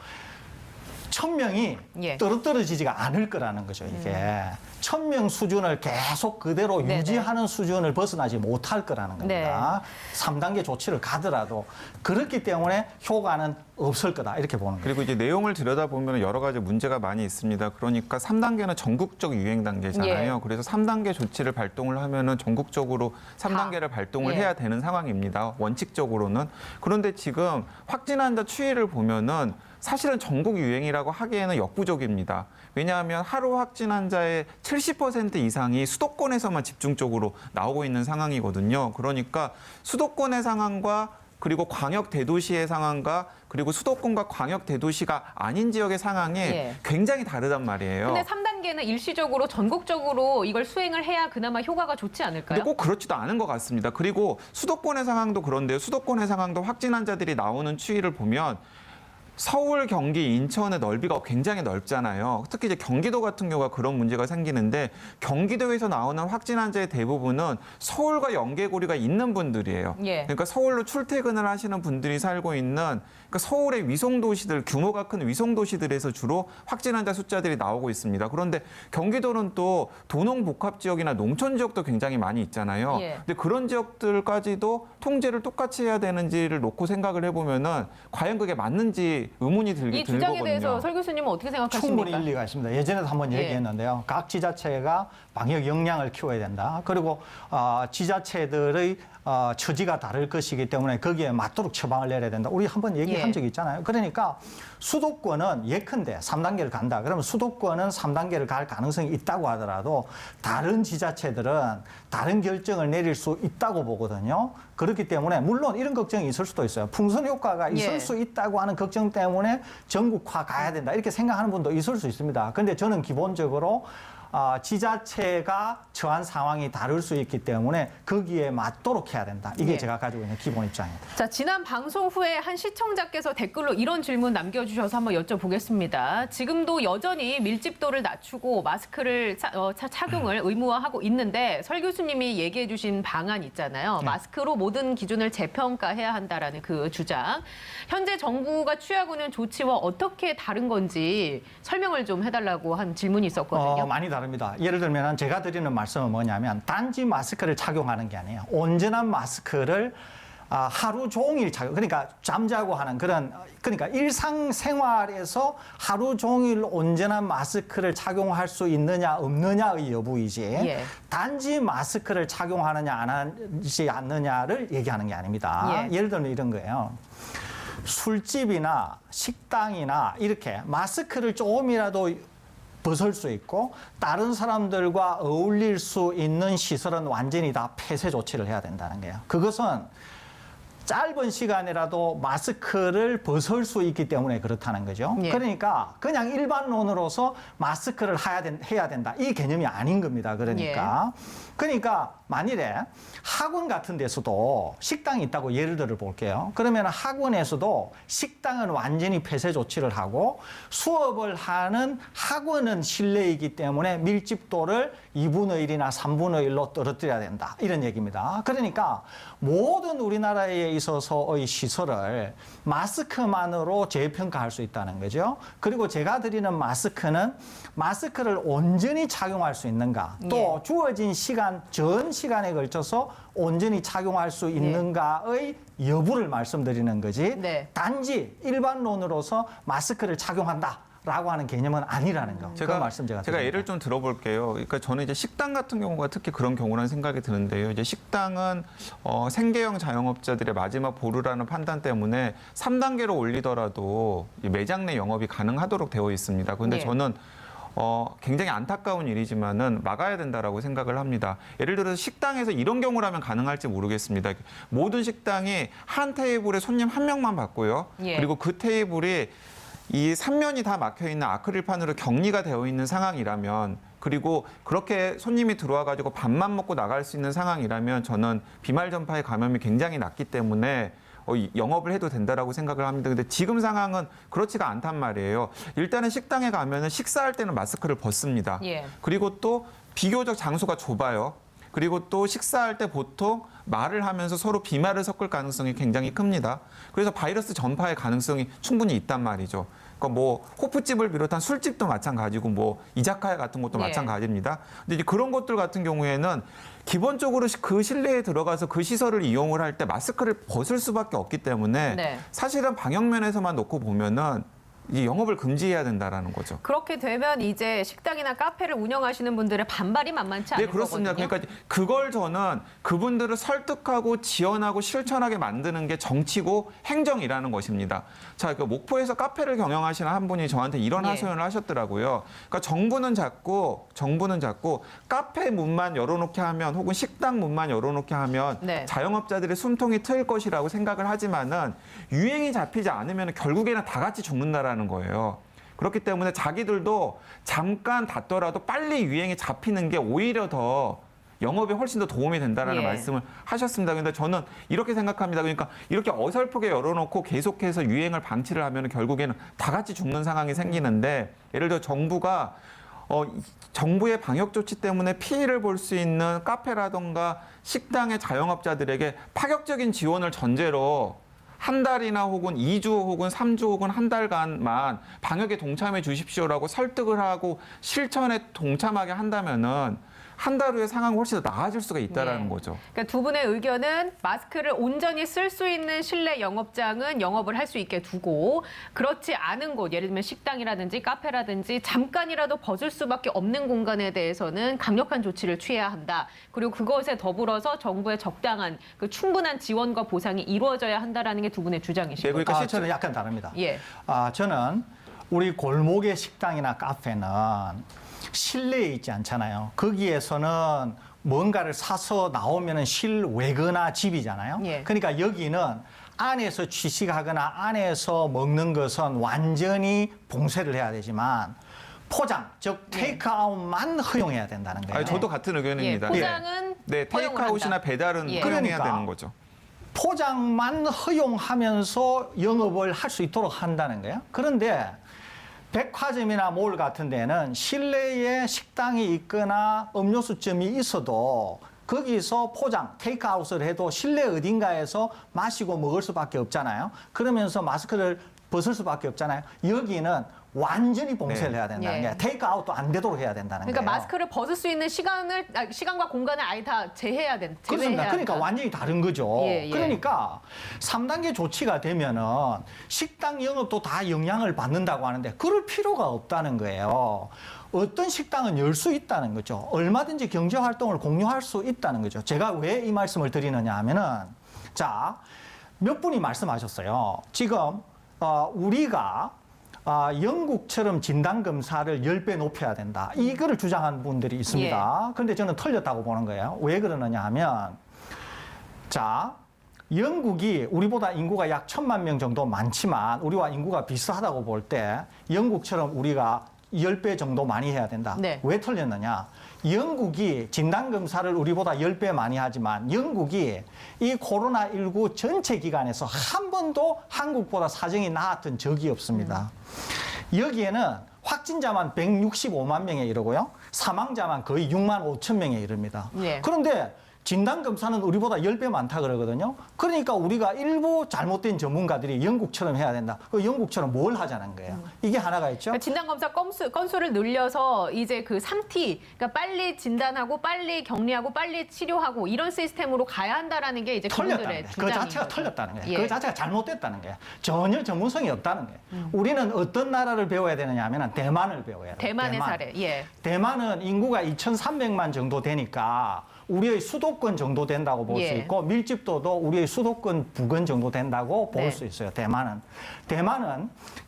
1,000명이 예. 떨어지지가 않을 거라는 거죠, 이게. 1,000명 수준을 계속 그대로 네네. 유지하는 수준을 벗어나지 못할 거라는 겁니다. 3단계 조치를 가더라도. 그렇기 때문에 효과는 없을 거다, 이렇게 보는 거예요. 그리고 이제 내용을 들여다보면 여러 가지 문제가 많이 있습니다. 그러니까 3단계는 전국적 유행 단계잖아요. 예. 그래서 3단계 조치를 발동을 하면은 전국적으로 3단계를 발동을 예. 해야 되는 상황입니다. 원칙적으로는. 그런데 지금 확진 환자 추이를 보면은 사실은 전국 유행이라고 하기에는 역부족입니다. 왜냐하면 하루 확진 환자의 70% 이상이 수도권에서만 집중적으로 나오고 있는 상황이거든요. 그러니까 수도권의 상황과 그리고 광역 대도시의 상황과 그리고 수도권과 광역 대도시가 아닌 지역의 상황이 예. 굉장히 다르단 말이에요. 근데 3단계는 일시적으로 전국적으로 이걸 수행을 해야 그나마 효과가 좋지 않을까요? 근데 꼭 그렇지도 않은 것 같습니다. 그리고 수도권의 상황도 그런데요. 수도권의 상황도 확진 환자들이 나오는 추이를 보면 서울, 경기, 인천의 넓이가 굉장히 넓잖아요. 특히 이제 경기도 같은 경우가 그런 문제가 생기는데 경기도에서 나오는 확진 환자의 대부분은 서울과 연계고리가 있는 분들이에요. 예. 그러니까 서울로 출퇴근을 하시는 분들이 살고 있는 그러니까 서울의 위성도시들, 규모가 큰 위성도시들에서 주로 확진 환자 숫자들이 나오고 있습니다. 그런데 경기도는 또 도농복합지역이나 농촌 지역도 굉장히 많이 있잖아요. 예. 근데 그런 지역들까지도 통제를 똑같이 해야 되는지를 놓고 생각을 해보면은 과연 그게 맞는지 의문이 이 들거든요. 주장에 대해서 설교 스님은 어떻게 생각하십니까? 충분히 일리가 있습니다. 예전에도 한번 예. 얘기했는데요. 각 지자체가 방역 역량을 키워야 된다. 그리고 지자체들의 처지가 다를 것이기 때문에 거기에 맞도록 처방을 내려야 된다. 우리 한번 얘기한 예. 적이 있잖아요. 그러니까 수도권은 예컨대 3단계를 간다. 그러면 수도권은 3단계를 갈 가능성이 있다고 하더라도 다른 지자체들은 다른 결정을 내릴 수 있다고 보거든요. 그렇기 때문에 물론 이런 걱정이 있을 수도 있어요. 풍선 효과가 있을 예. 수 있다고 하는 걱정 때문에 전국화 가야 된다. 이렇게 생각하는 분도 있을 수 있습니다. 그런데 저는 기본적으로 지자체가 처한 상황이 다를 수 있기 때문에 거기에 맞도록 해야 된다. 이게 예. 제가 가지고 있는 기본 입장입니다. 자, 지난 방송 후에 한 시청자께서 댓글로 이런 질문 남겨주셔서 한번 여쭤보겠습니다. 지금도 여전히 밀집도를 낮추고 마스크를 착용을 의무화하고 있는데 설 교수님이 얘기해 주신 방안 있잖아요. 네. 마스크로 모든 기준을 재평가해야 한다라는 그 주장. 현재 정부가 취하고 있는 조치와 어떻게 다른 건지 설명을 좀 해달라고 한 질문이 있었거든요. 많이 다릅니다. 예를 들면 제가 드리는 말씀은 뭐냐면 단지 마스크를 착용하는 게 아니에요. 온전한 마스크를 하루 종일 착용. 그러니까 잠자고 하는 그러니까 일상생활에서 하루 종일 온전한 마스크를 착용할 수 있느냐 없느냐의 여부이지. 예. 단지 마스크를 착용하느냐 안 하지 않느냐를 얘기하는 게 아닙니다. 예. 예를 들면 이런 거예요. 술집이나 식당이나 이렇게 마스크를 조금이라도 벗을 수 있고 다른 사람들과 어울릴 수 있는 시설은 완전히 다 폐쇄 조치를 해야 된다는 거예요. 그것은 짧은 시간이라도 마스크를 벗을 수 있기 때문에 그렇다는 거죠. 예. 그러니까 그냥 일반론으로서 마스크를 해야 된다. 이 개념이 아닌 겁니다. 그러니까. 그러니까 만일에 학원 같은 데서도 식당이 있다고 예를 들어 볼게요. 그러면 학원에서도 식당은 완전히 폐쇄 조치를 하고 수업을 하는 학원은 실내이기 때문에 밀집도를 2분의 1이나 3분의 1로 떨어뜨려야 된다. 이런 얘기입니다. 그러니까 모든 우리나라에 있어서의 시설을 마스크만으로 재평가할 수 있다는 거죠. 그리고 제가 드리는 마스크는 마스크를 온전히 착용할 수 있는가, 또 주어진 시간 전 시간에 걸쳐서 온전히 착용할 수 있는가의 여부를 말씀드리는 거지. 네. 단지 일반론으로서 마스크를 착용한다. 라고 하는 개념은 아니라는 거. 그 말씀 제가 드립니다. 예를 좀 들어볼게요. 그러니까 저는 이제 식당 같은 경우가 특히 그런 경우라는 생각이 드는데요. 이제 식당은 생계형 자영업자들의 마지막 보루라는 판단 때문에 3단계로 올리더라도 매장 내 영업이 가능하도록 되어 있습니다. 그런데 저는 굉장히 안타까운 일이지만은 막아야 된다라고 생각을 합니다. 예를 들어서 식당에서 이런 경우라면 가능할지 모르겠습니다. 모든 식당이 한 테이블에 손님 한 명만 받고요. 예. 그리고 그 테이블이 이 3면이 다 막혀 있는 아크릴판으로 격리가 되어 있는 상황이라면, 그리고 그렇게 손님이 들어와 가지고 밥만 먹고 나갈 수 있는 상황이라면 저는 비말 전파의 감염이 굉장히 낮기 때문에 영업을 해도 된다라고 생각을 합니다. 근데 지금 상황은 그렇지가 않단 말이에요. 일단은 식당에 가면은 식사할 때는 마스크를 벗습니다. 예. 그리고 또 비교적 장소가 좁아요. 그리고 또 식사할 때 보통 말을 하면서 서로 비말을 섞을 가능성이 굉장히 큽니다. 그래서 바이러스 전파의 가능성이 충분히 있단 말이죠. 그러니까 뭐 호프집을 비롯한 술집도 마찬가지고 뭐 이자카야 같은 것도 예. 마찬가지입니다. 근데 이제 그런 것들 같은 경우에는 기본적으로 그 실내에 들어가서 그 시설을 이용을 할 때 마스크를 벗을 수밖에 없기 때문에 네. 사실은 방역 면에서만 놓고 보면은 이 영업을 금지해야 된다라는 거죠. 그렇게 되면 이제 식당이나 카페를 운영하시는 분들의 반발이 만만치 않을 네, 그렇습니다. 거거든요. 그러니까 그걸 저는 그분들을 설득하고 지원하고 실천하게 만드는 게 정치고 행정이라는 것입니다. 자, 그 목포에서 카페를 경영하시는 한 분이 저한테 이런 예. 하소연을 하셨더라고요. 그러니까 정부는 자꾸 카페 문만 열어놓게 하면 혹은 식당 문만 열어놓게 하면 네. 자영업자들의 숨통이 트일 것이라고 생각을 하지만은 유행이 잡히지 않으면 결국에는 다 같이 죽는다라는 거예요. 그렇기 때문에 자기들도 잠깐 닫더라도 빨리 유행이 잡히는 게 오히려 더 영업에 훨씬 더 도움이 된다라는 예. 말씀을 하셨습니다. 그런데 저는 이렇게 생각합니다. 그러니까 이렇게 어설프게 열어놓고 계속해서 유행을 방치를 하면 결국에는 다 같이 죽는 상황이 생기는데, 예를 들어 정부가 정부의 방역 조치 때문에 피해를 볼 수 있는 카페라던가 식당의 자영업자들에게 파격적인 지원을 전제로 한 달이나 혹은 2주 혹은 3주 혹은 한 달간만 방역에 동참해 주십시오라고 설득을 하고 실천에 동참하게 한다면은 한 달 후에 상황이 훨씬 더 나아질 수가 있다라는 네. 거죠. 그러니까 두 분의 의견은 마스크를 온전히 쓸 수 있는 실내 영업장은 영업을 할 수 있게 두고, 그렇지 않은 곳, 예를 들면 식당이라든지 카페라든지 잠깐이라도 벗을 수밖에 없는 공간에 대해서는 강력한 조치를 취해야 한다. 그리고 그것에 더불어서 정부의 적당한 그 충분한 지원과 보상이 이루어져야 한다라는 게 두 분의 주장이시죠. 네, 그러니까 저는 약간 다릅니다. 예. 저는 우리 골목의 식당이나 카페는 실내에 있지 않잖아요. 거기에서는 뭔가를 사서 나오면 실외거나 집이잖아요. 예. 그러니까 여기는 안에서 취식하거나 안에서 먹는 것은 완전히 봉쇄를 해야 되지만 포장, 즉 테이크아웃만 허용해야 된다는 거예요. 아니, 저도 같은 예, 의견입니다. 포장은 네, 허용을 테이크아웃이나 한다. 배달은 예. 허용해야 그러니까. 되는 거죠. 포장만 허용하면서 영업을 할 수 있도록 한다는 거예요. 그런데 백화점이나 몰 같은 데는 실내에 식당이 있거나 음료수점이 있어도 거기서 포장, 테이크아웃을 해도 실내 어딘가에서 마시고 먹을 수밖에 없잖아요. 그러면서 마스크를 벗을 수밖에 없잖아요. 여기는 완전히 봉쇄를 네. 해야 된다는 예. 게 테이크아웃도 안 되도록 해야 된다는 그러니까 거예요. 마스크를 벗을 수 있는 시간과 공간을 아예 다 제외해야 그렇습니다. 그러니까 한다. 완전히 다른 거죠. 예, 예. 그러니까 3단계 조치가 되면은 식당 영업도 다 영향을 받는다고 하는데 그럴 필요가 없다는 거예요. 어떤 식당은 열 수 있다는 거죠. 얼마든지 경제 활동을 공유할 수 있다는 거죠. 제가 왜 이 말씀을 드리느냐 하면은 자, 몇 분이 말씀하셨어요. 지금 우리가 영국처럼 진단검사를 10배 높여야 된다. 이거를 주장하는 분들이 있습니다. 그런데 저는 틀렸다고 보는 거예요. 왜 그러느냐 하면, 자, 영국이 우리보다 인구가 약 1,000만 명 정도 많지만 우리와 인구가 비슷하다고 볼 때 영국처럼 우리가 10배 정도 많이 해야 된다. 네. 왜 틀렸느냐? 영국이 진단검사를 우리보다 10배 많이 하지만 영국이 이 코로나19 전체 기간에서 한 번도 한국보다 사정이 나았던 적이 없습니다. 여기에는 확진자만 165만 명에 이르고요. 사망자만 거의 6만 5천 명에 이릅니다. 네. 그런데 진단검사는 우리보다 10배 많다 그러거든요. 그러니까 우리가 일부 잘못된 전문가들이 영국처럼 해야 된다. 그 영국처럼 뭘 하자는 거예요. 이게 하나가 있죠. 그러니까 진단검사 건수를 늘려서 이제 그 3T, 그러니까 빨리 진단하고 빨리 격리하고 빨리 치료하고 이런 시스템으로 가야 한다라는 게 이제 틀렸다는 그분들의 거예요. 그 주장인 자체가 거죠. 틀렸다는 거예요. 예. 그 자체가 잘못됐다는 거예요. 전혀 전문성이 없다는 거예요. 우리는 어떤 나라를 배워야 되느냐 하면 대만을 배워야 돼요. 대만의 대만. 사례. 예. 대만은 인구가 2,300만 정도 되니까 우리의 수도권 정도 된다고 볼 수 예. 있고 밀집도도 우리의 수도권 부근 정도 된다고 볼 네. 수 있어요. 대만은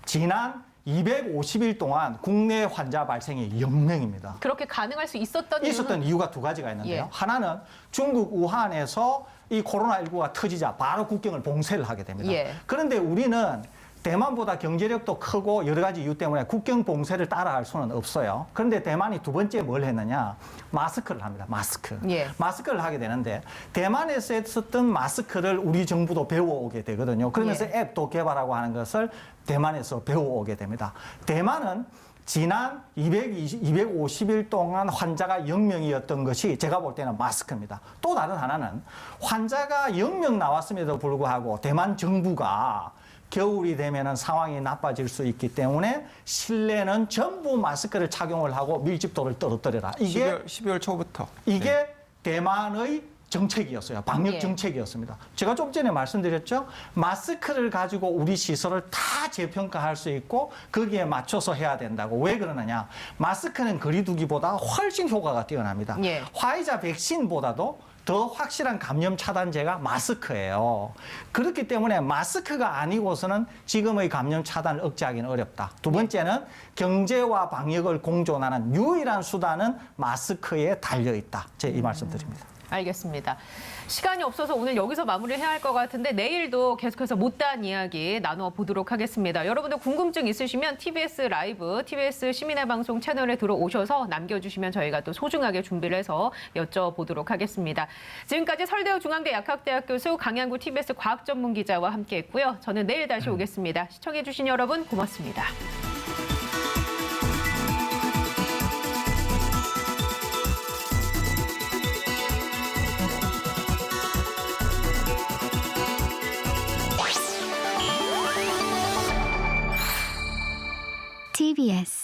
지난 250일 동안 국내 환자 발생이 0명입니다. 그렇게 가능할 수 있었던 있었던 이유는 이유가 두 가지가 있는데요. 예. 하나는 중국 우한에서 이 코로나19가 터지자 바로 국경을 봉쇄를 하게 됩니다. 예. 그런데 우리는 대만보다 경제력도 크고 여러 가지 이유 때문에 국경 봉쇄를 따라갈 수는 없어요. 그런데 대만이 두 번째 뭘 했느냐? 마스크를 합니다. 마스크. 예. 마스크를 하게 되는데 대만에서 썼던 마스크를 우리 정부도 배워오게 되거든요. 그러면서 예. 앱도 개발하고 하는 것을 대만에서 배워오게 됩니다. 대만은 지난 250일 동안 환자가 0명이었던 것이 제가 볼 때는 마스크입니다. 또 다른 하나는 환자가 0명 나왔음에도 불구하고 대만 정부가 겨울이 되면 상황이 나빠질 수 있기 때문에 실내는 전부 마스크를 착용을 하고 밀집도를 떨어뜨려라. 이게 12월 초부터. 이게 대만의 정책이었어요. 방역 예. 정책이었습니다. 제가 좀 전에 말씀드렸죠. 마스크를 가지고 우리 시설을 다 재평가할 수 있고 거기에 맞춰서 해야 된다고. 왜 그러느냐. 마스크는 거리두기보다 훨씬 효과가 뛰어납니다. 예. 화이자 백신보다도 더 확실한 감염 차단제가 마스크예요. 그렇기 때문에 마스크가 아니고서는 지금의 감염 차단을 억제하기는 어렵다. 두 번째는 경제와 방역을 공존하는 유일한 수단은 마스크에 달려있다. 제 이 말씀 드립니다. 알겠습니다. 시간이 없어서 오늘 여기서 마무리해야 할 것 같은데 내일도 계속해서 못다한 이야기 나눠보도록 하겠습니다. 여러분들 궁금증 있으시면 TBS 라이브, TBS 시민의 방송 채널에 들어오셔서 남겨주시면 저희가 또 소중하게 준비를 해서 여쭤보도록 하겠습니다. 지금까지 설대우 중앙대 약학대학 교수 강양구 TBS 과학전문기자와 함께했고요. 저는 내일 다시 오겠습니다. 시청해주신 여러분 고맙습니다. TBS